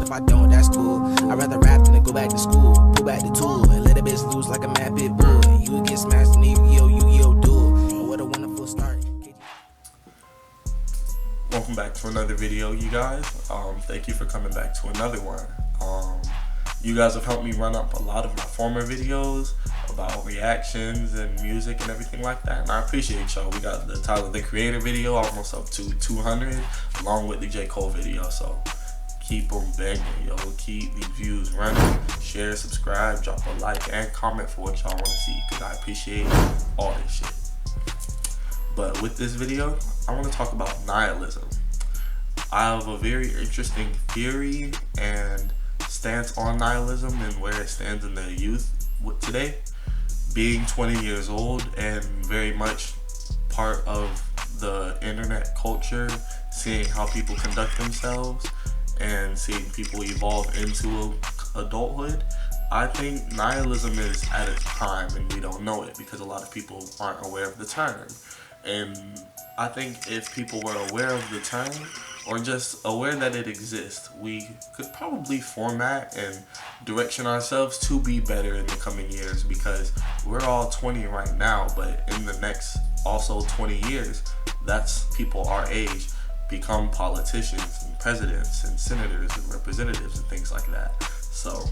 If I don't, that's cool. I'd rather rap than to go back to school. Pull back the tool and let a bitch loose like a mad pit bull. And you get smashed in the Yu-Gi-Oh duel. And what a wonderful start. Welcome back to another video, you guys. Thank you for coming back to another one. You guys have helped me run up a lot of my former videos about reactions and music and everything like that, and I appreciate y'all. We got the Tyler the Creator video almost up to 200, along with the J. Cole video, so keep them banging, yo. Keep these views running. Share, subscribe, drop a like, and comment for what y'all want to see, because I appreciate all this shit. But with this video, I want to talk about nihilism. I have a very interesting theory and stance on nihilism and where it stands in the youth today. Being 20 years old and very much part of the internet culture, seeing how people conduct themselves and seeing people evolve into adulthood, I think nihilism is at its prime and we don't know it because a lot of people aren't aware of the term. And I think if people were aware of the term, or just aware that it exists, we could probably format and direction ourselves to be better in the coming years, because we're all 20 right now, but in the next also 20 years, that's people our age become politicians and presidents and senators and representatives and things like that. So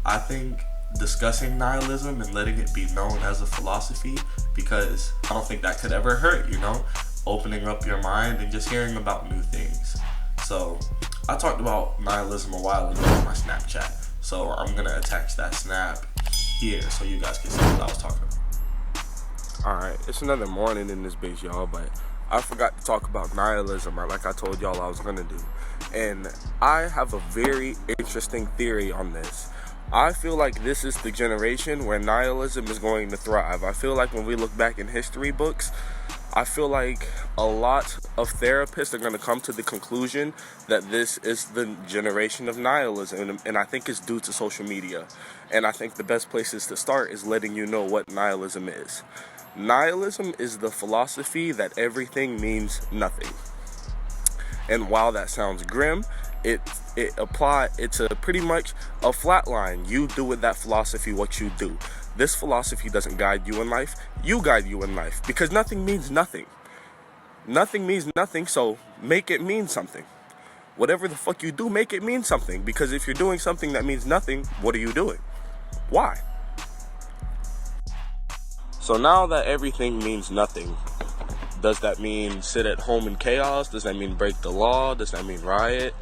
I think discussing nihilism and letting it be known as a philosophy, because I don't think that could ever hurt, you know, opening up your mind and just hearing about new things. So I talked about nihilism a while ago on my Snapchat, so I'm gonna attach that snap here so you guys can see what I was talking about. Alright, it's another morning in this bitch, y'all, but I forgot to talk about nihilism, like I told y'all I was gonna do. And I have a very interesting theory on this. I feel like this is the generation where nihilism is going to thrive. I feel like when we look back in history books, I feel like a lot of therapists are going to come to the conclusion that this is the generation of nihilism, and I think it's due to social media. And I think the best places to start is letting you know what nihilism is. Nihilism is the philosophy that everything means nothing. And while that sounds grim, it's a pretty much a flat line. You do with that philosophy what you do. This philosophy doesn't guide you in life. You guide you in life, because nothing means nothing. Nothing means nothing, so make it mean something. Whatever the fuck you do, make it mean something, because if you're doing something that means nothing, what are you doing? Why? So now that everything means nothing, does that mean sit at home in chaos? Does that mean break the law? Does that mean riot?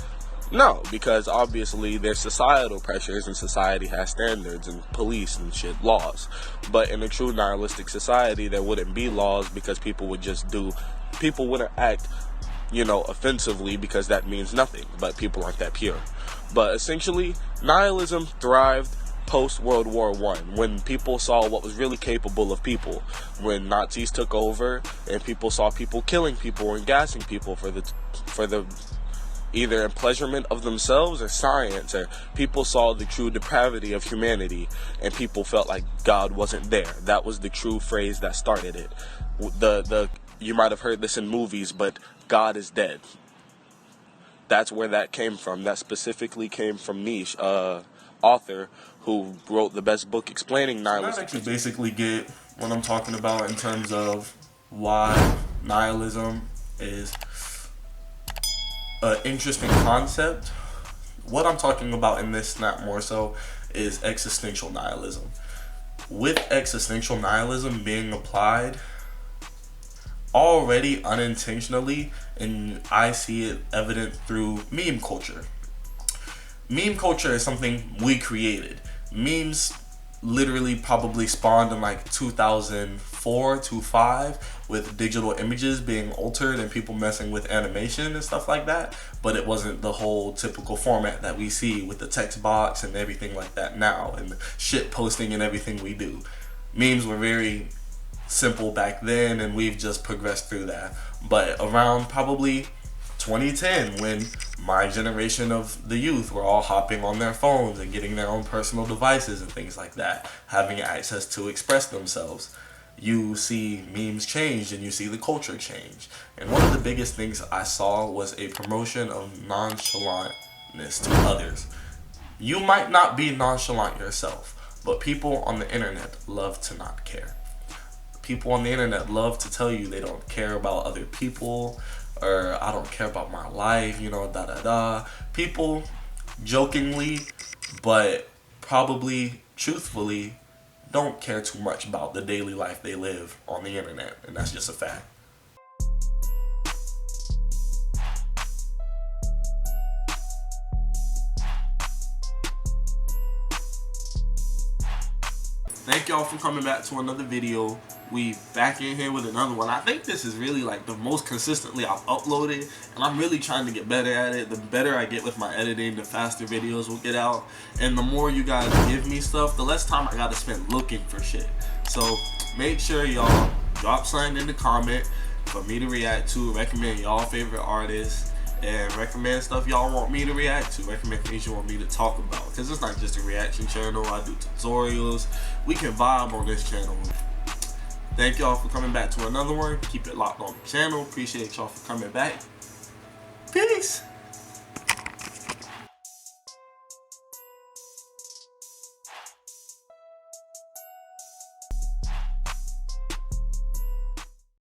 No, because obviously there's societal pressures and society has standards and police and shit, laws. But in a true nihilistic society, there wouldn't be laws, because people wouldn't act, offensively, because that means nothing. But people aren't that pure. But essentially, nihilism thrived post-World War I, when people saw what was really capable of people. When Nazis took over and people saw people killing people and gassing people for the either pleasurement of themselves or science, or people saw the true depravity of humanity and people felt like God wasn't there. That was the true phrase that started it. You might have heard this in movies, but God is dead. That's where that came from. That specifically came from Nietzsche, author who wrote the best book explaining nihilism. So now that you basically get what I'm talking about in terms of why nihilism is an interesting concept, what I'm talking about in this snap more so is existential nihilism. With existential nihilism being applied already unintentionally, and I see it evident through meme culture. Meme culture is something we created. Memes literally probably spawned in like 2004, 2005, with digital images being altered and people messing with animation and stuff like that. But it wasn't the whole typical format that we see with the text box and everything like that now, and the shit posting and everything we do. Memes were very simple back then, and we've just progressed through that. But around probably 2010, when my generation of the youth were all hopping on their phones and getting their own personal devices and things like that, having access to express themselves, you see memes change and you see the culture change. And one of the biggest things I saw was a promotion of nonchalant nonchalantness to others. You might not be nonchalant yourself, but people on the internet love to not care. People on the internet love to tell you they don't care about other people, or I don't care about my life, you know, da da da. People jokingly, but probably truthfully, don't care too much about the daily life they live on the internet, and that's just a fact. Thank y'all for coming back to another video. We back in here with another one. I think this is really like the most consistently I've uploaded, and I'm really trying to get better at it. The better I get with my editing, the faster videos will get out, and the more you guys give me stuff, the less time I gotta spend looking for shit. So make sure y'all drop something in the comment for me to react to, recommend y'all favorite artists, and recommend stuff y'all want me to react to, recommend things you want me to talk about, because it's not just a reaction channel. I do tutorials. We can vibe on this channel. Thank y'all for coming back to another one. Keep it locked on the channel. Appreciate y'all for coming back. Peace.